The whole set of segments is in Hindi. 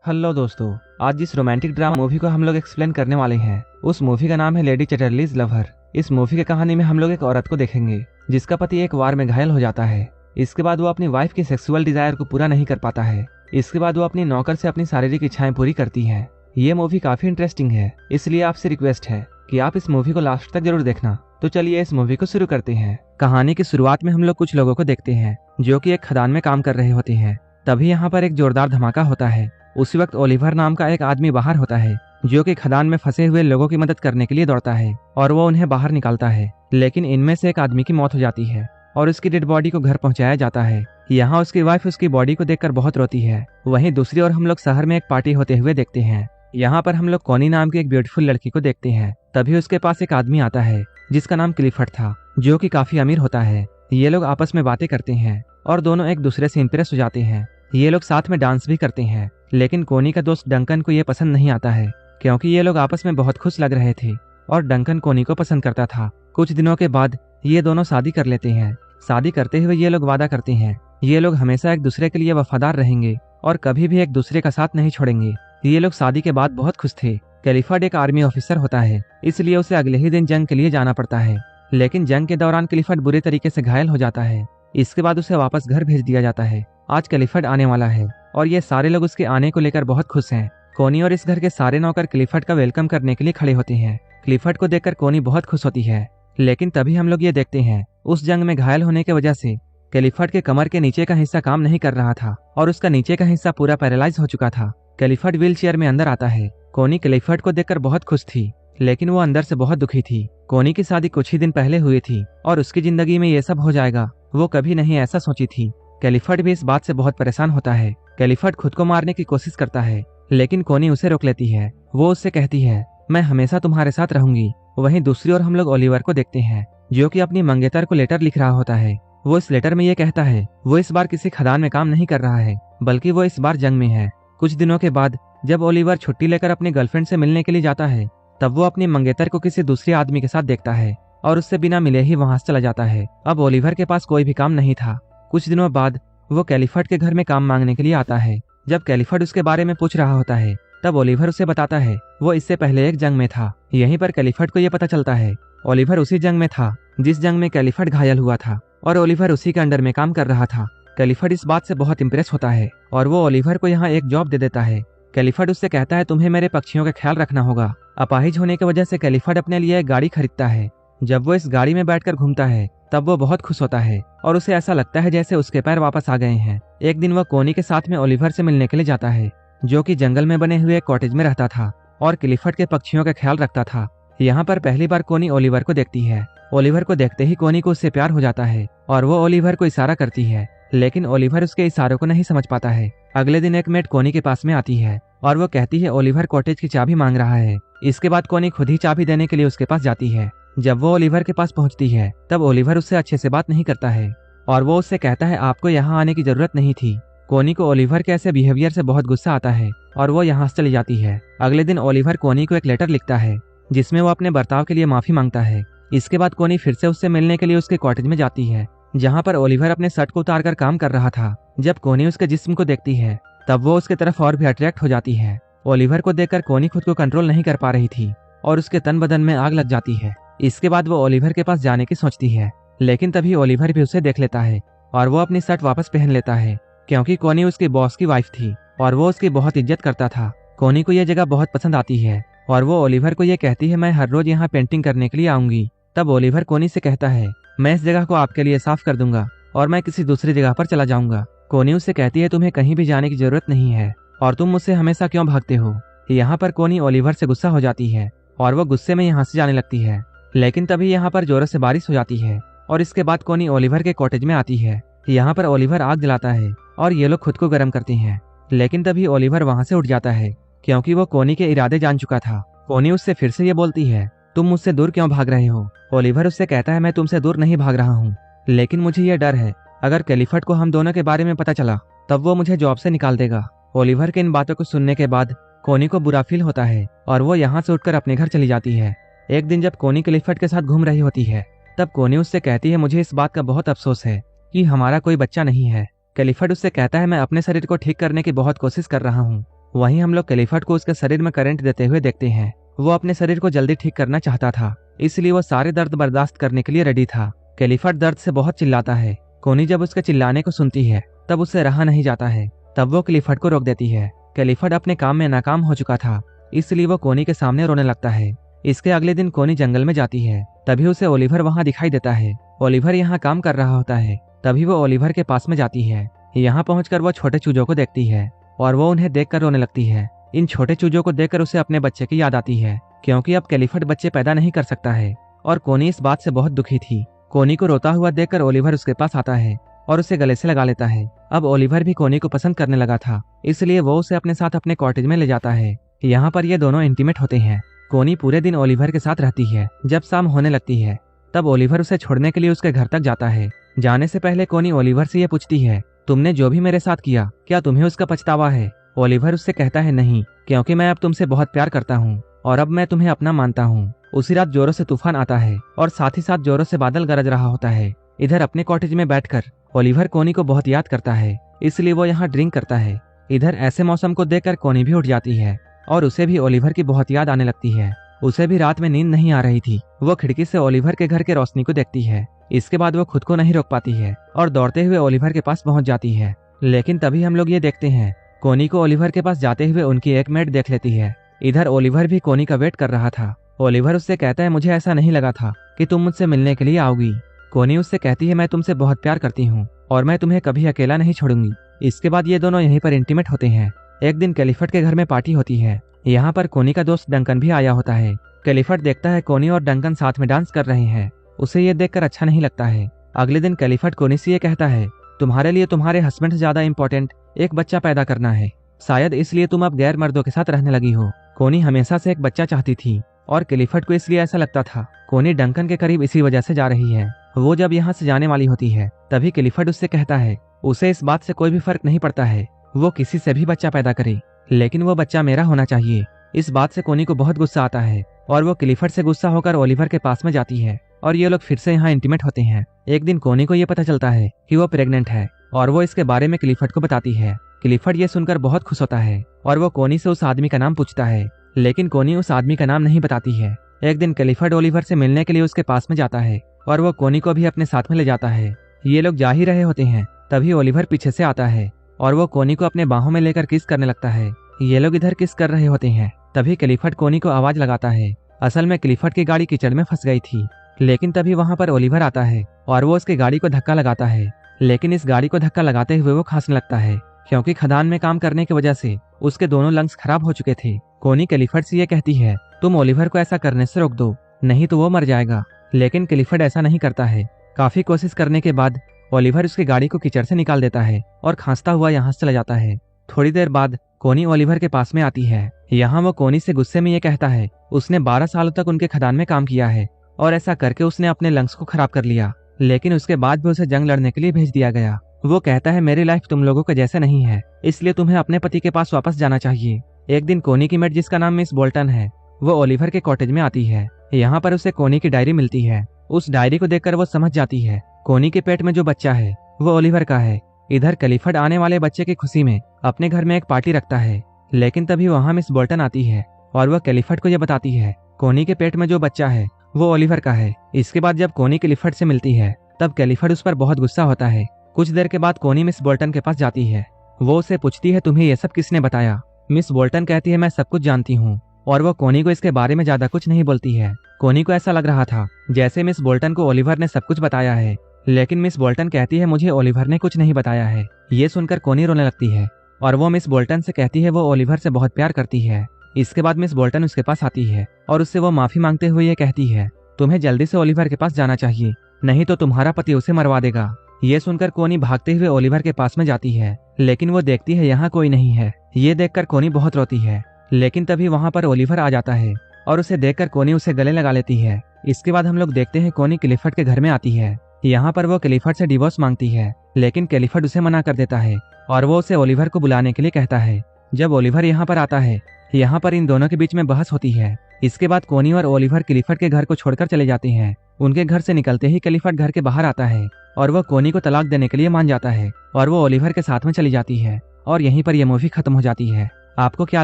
हेलो दोस्तों, आज जिस रोमांटिक ड्रामा मूवी को हम लोग एक्सप्लेन करने वाले हैं उस मूवी का नाम है लेडी चैटरलीज लवर। इस मूवी की कहानी में हम लोग एक औरत को देखेंगे जिसका पति एक वार में घायल हो जाता है। इसके बाद वो अपनी वाइफ की सेक्सुअल डिजायर को पूरा नहीं कर पाता है। इसके बाद वो अपनी नौकर से अपनी शारीरिक इच्छाएं पूरी करती है। ये मूवी काफी इंटरेस्टिंग है, इसलिए आपसे रिक्वेस्ट है कि आप इस मूवी को लास्ट तक जरूर देखना। तो चलिए इस मूवी को शुरू करते हैं। कहानी की शुरुआत में हम लोग कुछ लोगों को देखते हैं जो कि एक खदान में काम कर रहे होते हैं। तभी यहाँ पर एक जोरदार धमाका होता है। उसी वक्त ओलिवर नाम का एक आदमी बाहर होता है जो कि खदान में फंसे हुए लोगों की मदद करने के लिए दौड़ता है और वो उन्हें बाहर निकालता है। लेकिन इनमें से एक आदमी की मौत हो जाती है और उसकी डेड बॉडी को घर पहुंचाया जाता है। यहाँ उसकी वाइफ उसकी बॉडी को देखकर बहुत रोती है। वहीं दूसरी ओर हम लोग शहर में एक पार्टी होते हुए देखते हैं। यहाँ पर हम लोग कोनी नाम की एक ब्यूटीफुल लड़की को देखते हैं। तभी उसके पास एक आदमी आता है जिसका नाम क्लिफर्ड था, जो कि काफी अमीर होता है। ये लोग आपस में बातें करते हैं और दोनों एक दूसरे से इंप्रेस हो जाते हैं। ये लोग साथ में डांस भी करते हैं। लेकिन कोनी का दोस्त डंकन को ये पसंद नहीं आता है क्योंकि ये लोग आपस में बहुत खुश लग रहे थे और डंकन कोनी को पसंद करता था। कुछ दिनों के बाद ये दोनों शादी कर लेते हैं। शादी करते हुए ये लोग वादा करते हैं ये लोग हमेशा एक दूसरे के लिए वफादार रहेंगे और कभी भी एक दूसरे का साथ नहीं छोड़ेंगे। ये लोग शादी के बाद बहुत खुश थे। क्लिफर्ड एक आर्मी ऑफिसर होता है, इसलिए उसे अगले ही दिन जंग के लिए जाना पड़ता है। लेकिन जंग के दौरान क्लिफर्ड बुरे तरीके से घायल हो जाता है। इसके बाद उसे वापस घर भेज दिया जाता है। आज क्लिफर्ड आने वाला है और ये सारे लोग उसके आने को लेकर बहुत खुश हैं। कोनी और इस घर के सारे नौकर क्लिफर्ड का वेलकम करने के लिए खड़े होते हैं। क्लिफर्ड को देखकर कोनी बहुत खुश होती है। लेकिन तभी हम लोग ये देखते हैं उस जंग में घायल होने की वजह से क्लिफर्ड के कमर के नीचे का हिस्सा काम नहीं कर रहा था और उसका नीचे का हिस्सा पूरा पैरालाइज हो चुका था। क्लिफर्ड व्हील चेयर में अंदर आता है। कोनी क्लिफर्ड को देखकर बहुत खुश थी, लेकिन वो अंदर से बहुत दुखी थी। कोनी की शादी कुछ ही दिन पहले हुई थी और उसकी जिंदगी में ये सब हो जाएगा वो कभी नहीं ऐसा सोची थी। क्लिफर्ड भी इस बात से बहुत परेशान होता है। क्लिफर्ड खुद को मारने की कोशिश करता है, लेकिन कोनी उसे रोक लेती है। वो उससे कहती है मैं हमेशा तुम्हारे साथ रहूंगी। वहीं दूसरी ओर हम लोग ओलिवर को देखते हैं जो कि अपनी मंगेतर को लेटर लिख रहा होता है। वो इस लेटर में ये कहता है वो इस बार किसी खदान में काम नहीं कर रहा है, बल्कि वो इस बार जंग में है। कुछ दिनों के बाद जब ओलिवर छुट्टी लेकर अपनी गर्लफ्रेंड से मिलने के लिए जाता है तब वो अपनी मंगेतर को किसी दूसरे आदमी के साथ देखता है और उससे बिना मिले ही वहां से चला जाता है। अब ओलिवर के पास कोई भी काम नहीं था। कुछ दिनों बाद वो क्लिफर्ड के घर में काम मांगने के लिए आता है। जब क्लिफर्ड उसके बारे में पूछ रहा होता है तब ओलिवर उसे बताता है वो इससे पहले एक जंग में था। यहीं पर क्लिफर्ड को ये पता चलता है ओलिवर उसी जंग में था जिस जंग में क्लिफर्ड घायल हुआ था और ओलिवर उसी के अंडर में काम कर रहा था। क्लिफर्ड इस बात से बहुत इंप्रेस होता है और वो ओलिवर को यहाँ एक जॉब दे देता है। क्लिफर्ड उससे कहता है तुम्हें मेरे पक्षियों का ख्याल रखना होगा। अपाहिज होने की वजह से क्लिफर्ड अपने लिए एक गाड़ी खरीदता है। जब वो इस गाड़ी में बैठकर घूमता है तब वो बहुत खुश होता है और उसे ऐसा लगता है जैसे उसके पैर वापस आ गए हैं। एक दिन वो कोनी के साथ में ओलिवर से मिलने के लिए जाता है जो कि जंगल में बने हुए एक कॉटेज में रहता था और क्लिफर्ड के पक्षियों का ख्याल रखता था। यहाँ पर पहली बार कोनी ओलिवर को देखती है। ओलिवर को देखते ही कोनी को उससे प्यार हो जाता है और वो ओलिवर को इशारा करती है, लेकिन ओलिवर उसके इशारों को नहीं समझ पाता है। अगले दिन एक मेट कोनी के पास में आती है और वो कहती है ओलिवर कॉटेज की चाबी मांग रहा है। इसके बाद कोनी खुद ही चाबी देने के लिए उसके पास जाती है। जब वो ओलिवर के पास पहुंचती है तब ओलिवर उससे अच्छे से बात नहीं करता है और वो उससे कहता है आपको यहाँ आने की जरूरत नहीं थी। कोनी को ओलिवर के ऐसे बिहेवियर से बहुत गुस्सा आता है और वो यहाँ से चली जाती है। अगले दिन ओलिवर कोनी को एक लेटर लिखता है जिसमें वो अपने बर्ताव के लिए माफी मांगता है। इसके बाद कोनी फिर से उससे मिलने के लिए उसके कॉटेज में जाती है जहाँ पर ओलिवर अपने शर्ट को उतार कर काम कर रहा था। जब कोनी उसके जिस्म को देखती है तब वो उसके तरफ और भी अट्रैक्ट हो जाती है। ओलिवर को देखकर कोनी खुद को कंट्रोल नहीं कर पा रही थी और उसके तन बदन में आग लग जाती है। इसके बाद वो ओलिवर के पास जाने की सोचती है, लेकिन तभी ओलिवर भी उसे देख लेता है और वो अपनी शर्ट वापस पहन लेता है क्योंकि कोनी उसकी बॉस की वाइफ थी और वो उसकी बहुत इज्जत करता था। कोनी को यह जगह बहुत पसंद आती है और वो ओलिवर को ये कहती है मैं हर रोज यहाँ पेंटिंग करने के लिए आऊंगी। तब ओलिवर कोनी से कहता है मैं इस जगह को आपके लिए साफ कर दूंगा और मैं किसी दूसरी जगह पर चला जाऊंगा। कोनी उससे कहती है तुम्हें कहीं भी जाने की जरूरत नहीं है और तुम मुझसे हमेशा क्यों भागते हो। यहाँ पर कोनी ओलिवर से गुस्सा हो जाती है और वो गुस्से में यहाँ से जाने लगती है। लेकिन तभी यहाँ पर जोरों से बारिश हो जाती है और इसके बाद कोनी ओलिवर के कॉटेज में आती है। यहाँ पर ओलिवर आग जलाता है और ये लोग खुद को गर्म करते हैं। लेकिन तभी ओलिवर वहां से उठ जाता है क्योंकि वो कोनी के इरादे जान चुका था। कोनी उससे फिर से ये बोलती है तुम मुझसे दूर क्यों भाग रहे हो। ओलिवर उससे कहता है मैं तुमसे दूर नहीं भाग रहा हूँ, लेकिन मुझे ये डर है अगर क्लिफर्ड को हम दोनों के बारे में पता चला तब वो मुझे जॉब से निकाल देगा। ओलिवर के इन बातों को सुनने के बाद कोनी को बुरा फील होता है और वो यहाँ से उठकर अपने घर चली जाती है। एक दिन जब कोनी क्लिफर्ड के साथ घूम रही होती है तब कोनी उससे कहती है मुझे इस बात का बहुत अफसोस है कि हमारा कोई बच्चा नहीं है। क्लिफर्ड उससे कहता है मैं अपने शरीर को ठीक करने की बहुत कोशिश कर रहा हूँ वहीं हम लोग क्लिफर्ड को उसके शरीर में करंट देते हुए देखते हैं। वो अपने शरीर को जल्दी ठीक करना चाहता था, इसलिए वो सारे दर्द बर्दाश्त करने के लिए रेडी था। क्लिफर्ड दर्द से बहुत चिल्लाता है। कोनी जब उसके चिल्लाने को सुनती है तब उससे रहा नहीं जाता है। तब वो क्लिफर्ड को रोक देती है। क्लिफर्ड अपने काम में नाकाम हो चुका था, इसलिए वो कोनी के सामने रोने लगता है। इसके अगले दिन कोनी जंगल में जाती है। तभी उसे ओलिवर वहां दिखाई देता है। ओलिवर यहाँ काम कर रहा होता है। तभी वो ओलिवर के पास में जाती है। यहाँ पहुंचकर वो छोटे चूजों को देखती है और वो उन्हें देखकर रोने लगती है। इन छोटे चूजों को देखकर उसे अपने बच्चे की याद आती है, क्योंकि अब क्लिफर्ड बच्चे पैदा नहीं कर सकता है और कोनी इस बात से बहुत दुखी थी। कोनी को रोता हुआ देखकर ओलिवर उसके पास आता है और उसे गले से लगा लेता है। अब ओलिवर भी कोनी को पसंद करने लगा था, इसलिए वो उसे अपने साथ अपने कॉटेज में ले जाता है। यहाँ पर ये दोनों इंटीमेट होते हैं। कोनी पूरे दिन ओलिवर के साथ रहती है। जब शाम होने लगती है तब ओलिवर उसे छोड़ने के लिए उसके घर तक जाता है। जाने से पहले कोनी ओलिवर से ये पूछती है, तुमने जो भी मेरे साथ किया, क्या तुम्हें उसका पछतावा है? ओलिवर उससे कहता है, नहीं, क्योंकि मैं अब तुमसे बहुत प्यार करता हूँ और अब मैं तुम्हें अपना मानता हूँ। उसी रात जोरों से तूफान आता है और साथ ही साथ जोरों से बादल गरज रहा होता है। इधर अपने कॉटेज में बैठकर ओलिवर कोनी को बहुत याद करता है, इसलिए वो यहाँ ड्रिंक करता है। इधर ऐसे मौसम को देखकर कोनी भी उठ जाती है और उसे भी ओलिवर की बहुत याद आने लगती है। उसे भी रात में नींद नहीं आ रही थी। वो खिड़की से ओलिवर के घर के रोशनी को देखती है। इसके बाद वो खुद को नहीं रोक पाती है और दौड़ते हुए ओलिवर के पास पहुंच जाती है। लेकिन तभी हम लोग ये देखते हैं, कोनी को ओलिवर के पास जाते हुए उनकी एक मेड देख लेती है। इधर ओलिवर भी कोनी का वेट कर रहा था। ओलिवर उससे कहता है, मुझे ऐसा नहीं लगा था कि तुम मुझसे मिलने के लिए आओगी। कोनी उससे कहती है, मैं तुमसे बहुत प्यार करती हूँ और मैं तुम्हें कभी अकेला नहीं छोड़ूंगी। इसके बाद ये दोनों यहीं पर इंटीमेट होते हैं। एक दिन क्लिफर्ड के घर में पार्टी होती है। यहाँ पर कोनी का दोस्त डंकन भी आया होता है। क्लिफर्ड देखता है कोनी और डंकन साथ में डांस कर रहे हैं। उसे ये देखकर अच्छा नहीं लगता है। अगले दिन क्लिफर्ड कोनी से ये कहता है, तुम्हारे लिए तुम्हारे हस्बैंड से ज्यादा इम्पोर्टेंट एक बच्चा पैदा करना है। शायद इसलिए तुम अब गैर मर्दों के साथ रहने लगी हो। कोनी हमेशा से एक बच्चा चाहती थी और क्लिफर्ड को इसलिए ऐसा लगता था कोनी डंकन के करीब इसी वजह से जा रही है। वो जब यहाँ से जाने वाली होती है तभी क्लिफर्ड उससे कहता है, उसे इस बात से कोई भी फर्क नहीं पड़ता है, वो किसी से भी बच्चा पैदा करे, लेकिन वो बच्चा मेरा होना चाहिए। इस बात से कोनी को बहुत गुस्सा आता है और वो क्लिफर्ड से गुस्सा होकर ओलिवर के पास में जाती है और ये लोग फिर से यहाँ इंटीमेट होते हैं। एक दिन कोनी को ये पता चलता है कि वो प्रेग्नेंट है और वो इसके बारे में क्लिफर्ड को बताती है। क्लिफर्ड ये सुनकर बहुत खुश होता है और वो कोनी से उस आदमी का नाम पूछता है, लेकिन कोनी उस आदमी का नाम नहीं बताती है। एक दिन क्लिफर्ड ओलिवर से मिलने के लिए उसके पास में जाता है और वो कोनी को भी अपने साथ में ले जाता है। ये लोग जा ही रहे होते हैं तभी ओलिवर पीछे से आता है और वो कोनी को अपने बाहों में लेकर किस करने लगता है। ये लोग इधर किस कर रहे होते हैं तभी क्लिफर्ड कोनी को आवाज लगाता है। असल में क्लिफर्ड की गाड़ी कीचड़ में फंस गई थी, लेकिन तभी वहां पर ओलिवर आता है और वो उसकी गाड़ी को धक्का लगाता है। लेकिन इस गाड़ी को धक्का लगाते हुए वो खांसने लगता है, क्योंकि खदान में काम करने की वजह से उसके दोनों लंग्स खराब हो चुके थे। कोनी क्लिफर्ड से ये कहती है, तुम ओलिवर को ऐसा करने से रोक दो, नहीं तो वो मर जाएगा। लेकिन क्लिफर्ड ऐसा नहीं करता है। काफी कोशिश करने के बाद ओलिवर उसकी गाड़ी को कीचड़ से निकाल देता है और खांसता हुआ यहाँ से चला जाता है। थोड़ी देर बाद कोनी ओलिवर के पास में आती है। यहाँ वो कोनी से गुस्से में ये कहता है, उसने 12 सालों तक उनके खदान में काम किया है और ऐसा करके उसने अपने लंग्स को खराब कर लिया, लेकिन उसके बाद भी उसे जंग लड़ने के लिए भेज दिया गया। वो कहता है, मेरी लाइफ तुम लोगों के जैसे नहीं है, इसलिए तुम्हें अपने पति के पास वापस जाना चाहिए। एक दिन कोनी की मेट, जिसका नाम मिस बोल्टन है, वो ओलिवर के कॉटेज में आती है। यहाँ पर उसे कोनी की डायरी मिलती है। उस डायरी को देखकर वो समझ जाती है कोनी के पेट में जो बच्चा है वो ओलिवर का है। इधर क्लिफर्ड आने वाले बच्चे की खुशी में अपने घर में एक पार्टी रखता है, लेकिन तभी वहाँ मिस बोल्टन आती है और वह क्लिफर्ड को यह बताती है कोनी के पेट में जो बच्चा है वो ओलिवर का है। इसके बाद जब कोनी क्लिफर्ड से मिलती है तब क्लिफर्ड उस पर बहुत गुस्सा होता है। कुछ देर के बाद कोनी मिस बोल्टन के पास जाती है। वो उससे पूछती है, तुम्हें ये सब किसने बताया? मिस बोल्टन कहती है, मैं सब कुछ जानती हूँ, और वो कोनी को इसके बारे में ज्यादा कुछ नहीं बोलती है। कोनी को ऐसा लग रहा था जैसे मिस बोल्टन को ओलिवर ने सब कुछ बताया है, लेकिन मिस बोल्टन कहती है, मुझे ओलिवर ने कुछ नहीं बताया है। ये सुनकर कोनी रोने लगती है और वो मिस बोल्टन से कहती है वो ओलिवर से बहुत प्यार करती है। इसके बाद मिस बोल्टन उसके पास आती है और उससे वो माफी मांगते हुए ये कहती है, तुम्हें जल्दी से ओलिवर के पास जाना चाहिए, नहीं तो तुम्हारा पति उसे मरवा देगा। ये सुनकर कोनी भागते हुए ओलिवर के पास में जाती है, लेकिन वो देखती है यहाँ कोई नहीं है। ये देखकर कोनी बहुत रोती है, लेकिन तभी वहाँ पर ओलिवर आ जाता है और उसे देखकर कोनी उसे गले लगा लेती है। इसके बाद हम लोग देखते हैं कोनी क्लिफर्ड के घर में आती है। यहाँ पर वो क्लिफर्ड से डिवोर्स मांगती है, लेकिन क्लिफर्ड उसे मना कर देता है और वो उसे ओलिवर को बुलाने के लिए कहता है। जब ओलिवर यहाँ पर आता है, यहाँ पर इन दोनों के बीच में बहस होती है। इसके बाद कोनी और ओलिवर क्लिफर्ड के घर को छोड़कर चले जाते हैं। उनके घर से निकलते ही क्लिफर्ड घर के बाहर आता है और वो कोनी को तलाक देने के लिए मान जाता है और वो ओलिवर के साथ में चली जाती है और यहीं पर यह मूवी खत्म हो जाती है। आपको क्या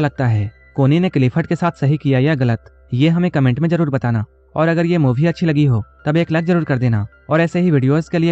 लगता है, कोनी ने क्लिफर्ड के साथ सही किया या गलत? ये हमें कमेंट में जरूर बताना। और अगर ये मूवी अच्छी लगी हो तब एक लाइक जरूर कर देना और ऐसे ही वीडियोस के लिए